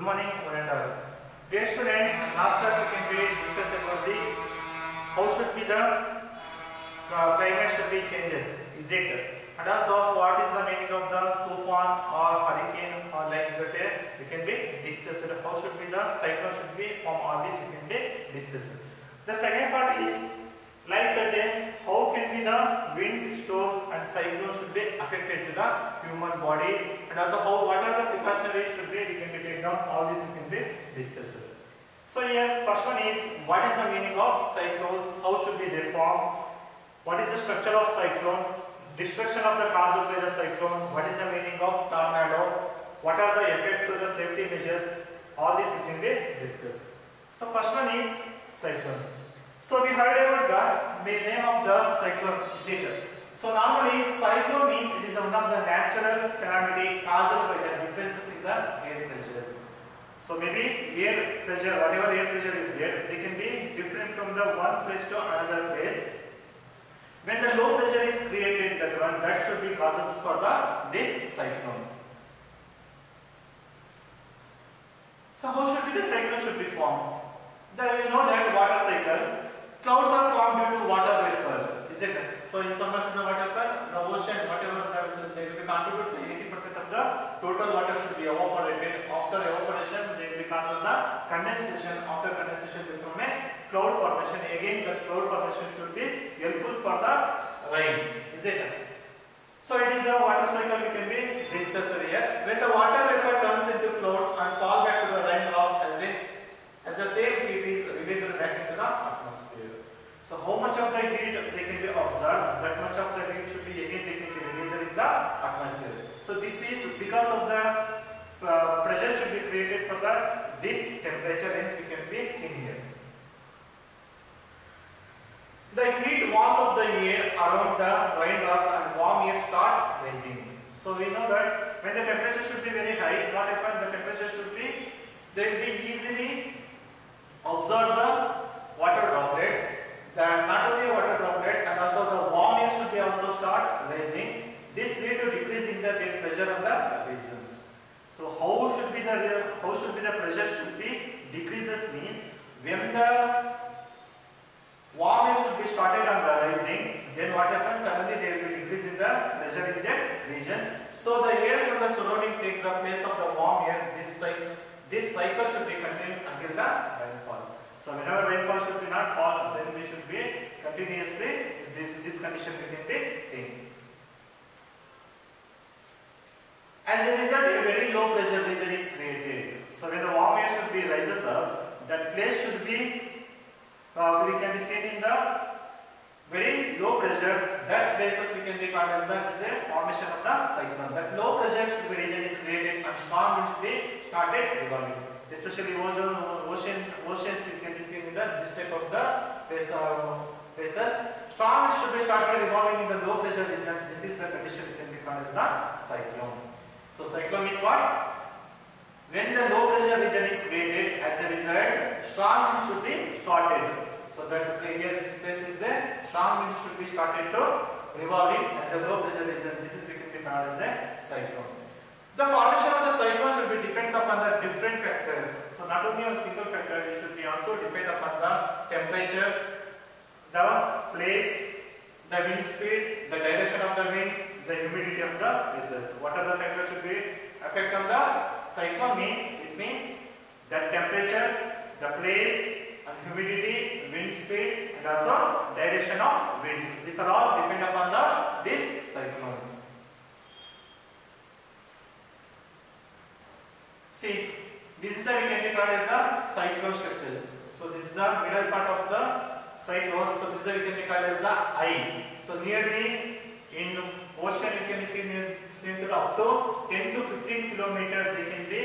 Good morning, one and all. Dear students, last class we can discuss about the how should be the climate should be changes, is it? And also what is the meaning of the tufan or hurricane or like that we can be discussed. How should be the cyclone should be form, all this we can be discussed. The second part is like that how can be the wind, storms and cyclones should be affected to the human body, and also how what are the precautionary should be we can be taken down, all this we can be discussed. So here first one is what is the meaning of cyclones, how should be they form, what is the structure of cyclone, destruction of the caused by the cyclone, what is the meaning of tornado, what are the effect to the safety measures, all this we can be discussed. So first one is cyclones. So we heard about the name of the cyclone, is it? So normally cyclone means it is one of the natural calamity caused by the differences in the air pressures. So maybe air pressure, whatever air pressure is there, they can be different from the one place to another place. When the low pressure is created, that should be causes for this cyclone. So how should be the cyclone should be formed? You know that water cycle. Clouds are formed due to water vapor, is it? So in summer season what happens? The ocean, whatever they will contribute to 80% of the total water should be evaporated. After evaporation, they will causes the condensation. After condensation, they form a cloud formation. Again, the cloud formation should be helpful for the rain, is it? So it is a water cycle we can be discussed here. When the water vapor turns into clouds and fall back to the rain drops as the same heat is released back into the atmosphere. So how much of the heat they can be observed, that much of the heat should be again they can be released in the atmosphere. So this is because of the pressure should be created for this temperature range we can be seen here. The heat walls of the air around the raindrops and warm air start rising. So we know that when the temperature should be very high, what happens? The temperature should be, they will be easily observe the water droplets. Not only water droplets and also the warm air should be also start rising. This lead to decreasing the pressure of the regions. So how should be the pressure should be decreases means when the warm air should be started on the rising, then what happens? Suddenly there will be decrease in the pressure in the regions. So the air from the surrounding takes the place of the warm air. This cycle should be continued until the rainfall. So whenever rainfall should be not fall, then we should be continuously this condition we can be seen. As a result, a very low pressure region is created. So when the warm air should be rises up, that place should be we can be seen in the very low pressure. That places we can be called as the formation of the cyclone. That low pressure should be region is created and storm will be started revolving. Especially oceans you can be seen in this type of the places. Storm should be started revolving in the low pressure region. This is the condition we can be called as the cyclone. So cyclone means what? When the low pressure region is created, as a result, storm should be started. So that here this place is there, storm winds should be started to revolving as a low pressure region. This is we can be called as a cyclone. The formation of the cyclone should be depends upon the different factors. So not only on a single factor, it should be also depend upon the temperature, the place, the wind speed, the direction of the winds, the humidity of the places. What are the factors should be affect on the cyclone means? It means the temperature, the place, and humidity, wind speed, and also direction of winds. These are all depend upon these cyclones. See, this is the we can be called as the cyclone structures. So this is the middle part of the cyclone. So this is the we can be called as the eye. So nearly in ocean you can be seen up to 10 to 15 kilometers they can be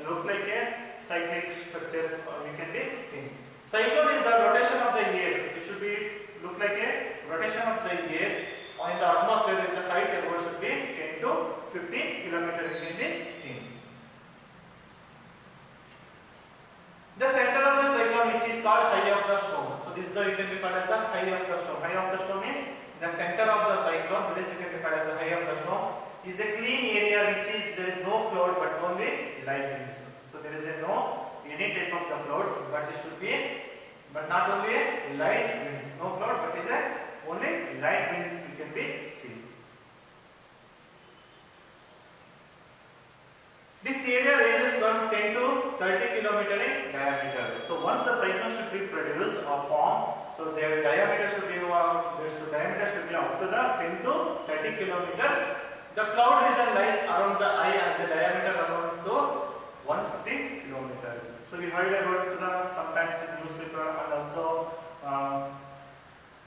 look like a cyclic structures we can be seen. Cyclone is the rotation of the air. It should be look like a rotation of the air in the atmosphere. Is the height about should be 10 to 15 kilometers we can be seen. The center of the cyclone, which is called eye of the storm. So this is the we can be called as the eye of the storm. Eye of the storm is the center of the cyclone. This we can be called as the eye of the storm. Is a clean area which is there is no cloud but only light winds. So there is a no any type of the clouds, but it should be, but not only light winds, no cloud, but is a only light winds we can be seen. This area ranges from 10 to 30 km in diameter. So once the cyclone should be produced or formed, so their diameter should be up to the 10 to 30 kilometers. The cloud region lies around the eye as a diameter around to 150 kilometers. So we heard about the sometimes in newspaper and also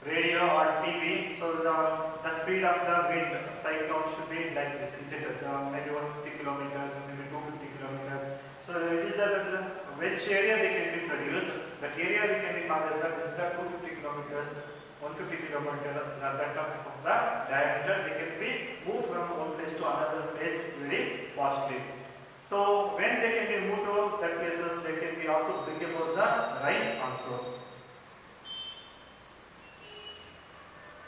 radio or TV. So the speed of the wind cyclone should be like this. Is it maybe 150 kilometers, maybe 250 kilometers. So it is which area they can be produced. That area we can be called as that is the 250 kilometers, 150 kilometers. That of the diameter they can be moved from one place to another place very fastly. So when they can be moved to that places, they can be also bring about the rain also.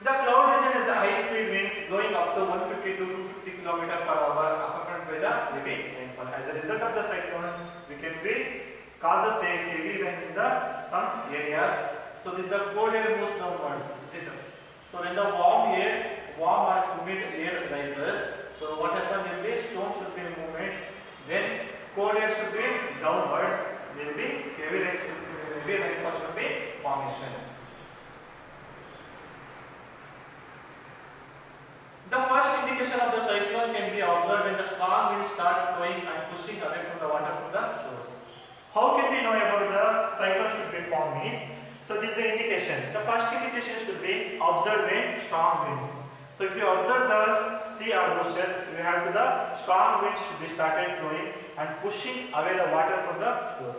The cloud region is a high-speed winds blowing up to 150 to 250 km per hour, accompanied by the heavy rainfall. As a result of the cyclones, we can be causes a heavy rain in the some areas. So this is the cold air moves downwards. So when the warm or humid air rises, so what happens will be storm should be in movement. Then cold air should be downwards. There will be heavy rainfall should be formation. The first indication of the cyclone can be observed when the strong winds start flowing and pushing away from the water from the shores. How can we know about the cyclone should be formed is? So this is the indication. The first indication should be observed when strong winds. So if you observe the sea or ocean, you have to the strong winds should be started flowing and pushing away the water from the shore.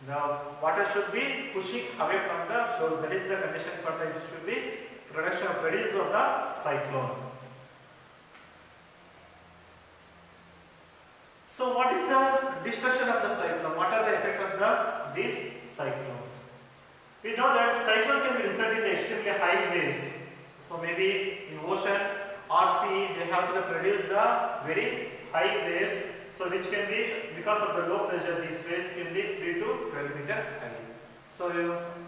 The water should be pushing away from the shore. That is the condition for the it should be production of the cyclone. So what is the destruction of the cyclone? What are the effect of these cyclones? We know that cyclone can be result in the extremely high waves. So maybe in ocean or sea they have to produce the very high waves. So which can be because of the low pressure, these waves can be 3 to 12 meter high. So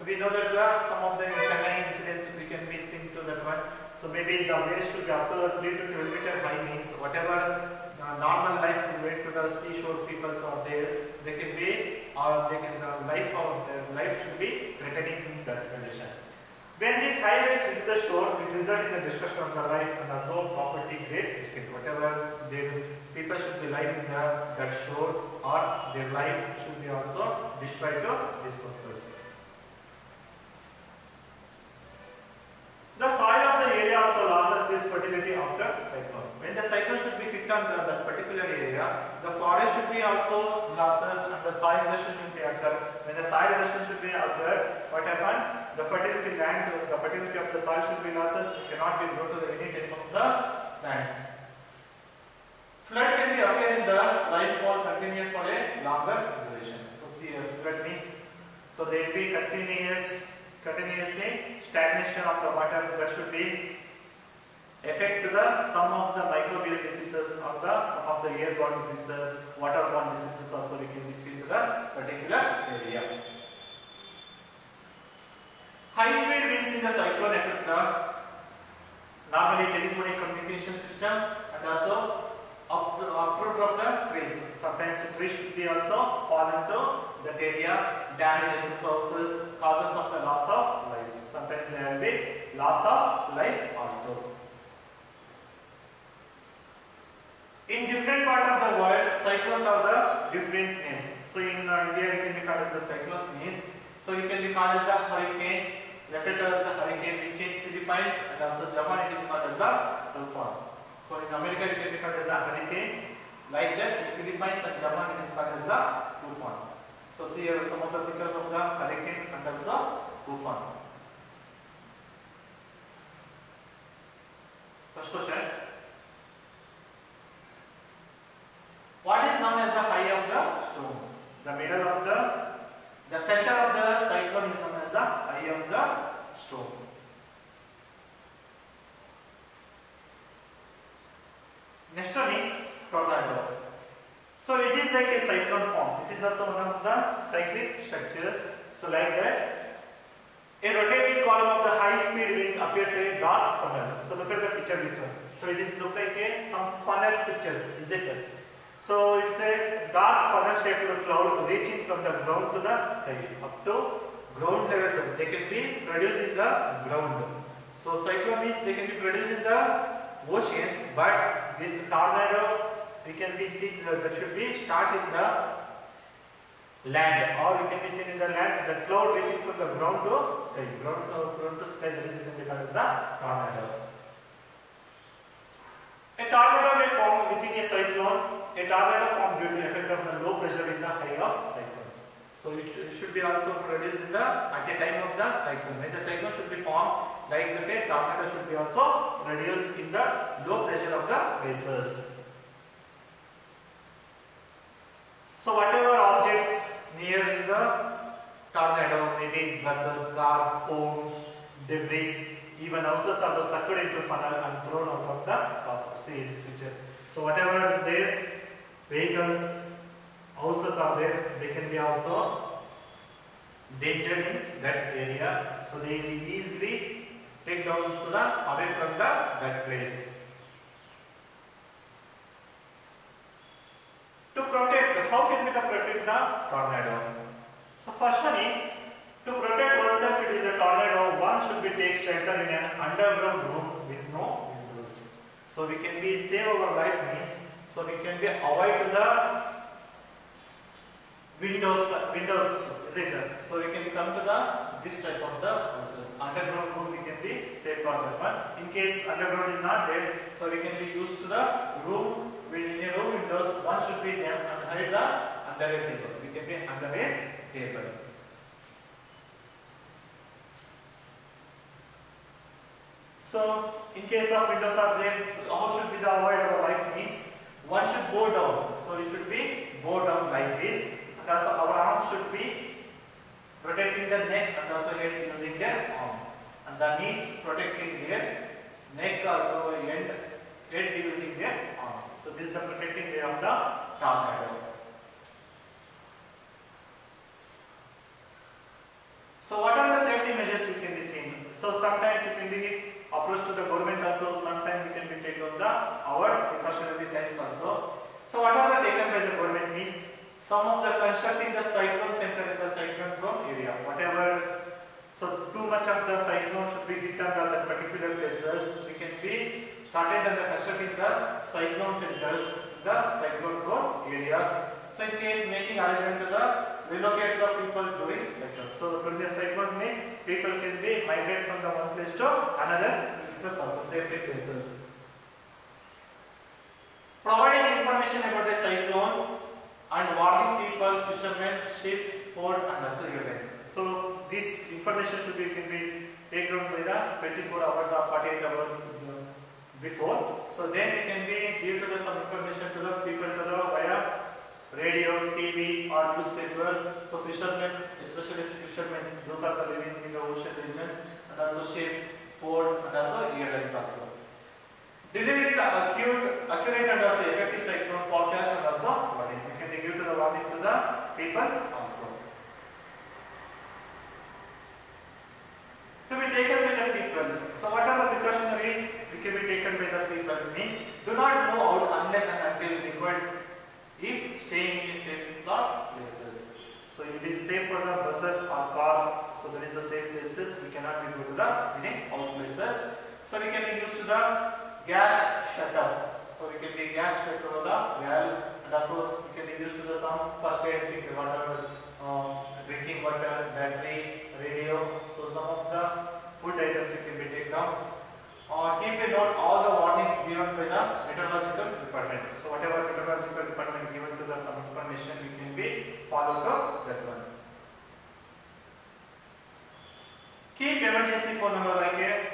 we know that some of the Chennai incidents we can be seen to that one. So maybe the waves should be up to 3 to 12 meter high means whatever normal life related to the seashore people are there, they can be or they can life should be threatening in that condition. When these high waves hit the shore, it results in the destruction of the life and also property great extent. Whatever people should be living in that shore or their life should be also destroyed to this purpose. The soil of the area also loses its fertility after cyclone. When the cyclone should be hit on that particular area, the forest should be also losses and the soil erosion should be occur. When the soil erosion should be occur, what happened? The fertility of the soil should be losses. It cannot be grow to any type of the plants. Flood can be occur in the rainfall continuous for a longer duration. So see, flood means so there will be continuously stagnation of the water that should be affect to the some of the microbial diseases or some of the airborne diseases, waterborne diseases also we can be seen to the particular area. High speed winds in the cyclone affect the normally telephonic communication system and also uproot of the trees. Sometimes the trees should be also fall into that area, damages sources, causes of the loss of life. Sometimes there will be loss of life also. In different part of the world, cyclones are the different names. So in India, it can be called as the cyclone means. So it can be called as the hurricane, referred to as the hurricane which in Philippines, and also Japan it is called as the Tulfan. So in America it can be called as the hurricane. Like that, in Philippines and Japan it is called as the Tulfan. So see here some of the pictures of the hurricane and also Tulfan. First question. What is known as the eye of the storms? The middle of the center of the cyclone is known as the eye of the storm. Next one is tornado. So it is is like a cyclone form. It is also one of the cyclic structures. So like that. A rotating column of the high-speed wind appears a dark funnel. So look at the picture this one. So it is look like some funnel pictures, is it? So it's a dark funnel-shaped cloud reaching from the ground to the sky up to ground level. They can be produced in the ground. So cyclone means they can be produced in the oceans, but this tornado we can be seen that should be start in the land, or you can be seen in the land, the cloud reaching from the ground to sky. Ground to sky, that is called as the tornado. A tornado may form within a cyclone. A tornado formed due to the effect of the low pressure in the eye of cyclones. So it should be also produced in the at a time of the cyclone. When the cyclone should be formed, like that a tornado should be also produced in the low pressure of the places. So whatever objects near in the tornado, maybe buses, car, homes, debris, even houses are sucked into funnel and thrown out of the top. See this picture. So whatever there, vehicles, houses are there, they can be also danger in that area. So they will easily take down to the away from that place. To protect, how can we protect the tornado? So first one is, to protect oneself it is a tornado, one should be take shelter in an underground room with no windows. So we can be save our life means, so we can be avoid to the windows, is it? So we can come to the this type of the process. Underground room we can be safe for that one. In case underground is not there, so we can be used to the room. In a room windows, one should be there and hide the under a table. We can be under a table. So in case of windows are there, how should be the avoid our life means, one should bow down. So it should be bow down like this, and also our arms should be protecting the neck and also head using their arms, and the knees protecting their neck, also head using their arms. So this is the protecting way of the tornado. So what are the safety measures we can be seen? So sometimes you can be approached to the government also, sometimes we can be taken on our precautionary times also. So what are the taken by the government means, some of the constructing the cyclone center in the cyclone prone area. Whatever, so too much of the cyclone should be hit on the particular places, we can be started on the constructing the cyclone centers, the cyclone prone areas. So in case making arrangement to the relocate the people during cyclone. So during the cyclone means people can be migrate from the one place to another places also, safety places. Providing information about the cyclone and warning people, fishermen, ships, port and also airlines. So this information should be can be taken by the 24 hours or 48 hours before. So then we can be give to the some information to the people to the via radio, TV or newspaper. So fishermen, especially fishermen, those are the living in the ocean regions, and also ship, port and also airlines also. Delivering the accurate and also effective cyclone forecast and also warning. We can be give to the warning to the people also. To be taken by the people. So what are the precautionary can be taken by the people means, do not go out unless and until required if staying in safe places. So it is safe for the buses or car, so there is a safe places, we cannot be go to the any out places. So we can be used to the gas shut off. So we can be gas shut over the valve, and also we can be used to the some first aid thing, water, drinking water, battery, radio. So some of the food items you can be taken down. Keep a note all the warnings given by the meteorological department. So whatever meteorological department given to the some information, we can be follow to that one. Keep emergency phone number like a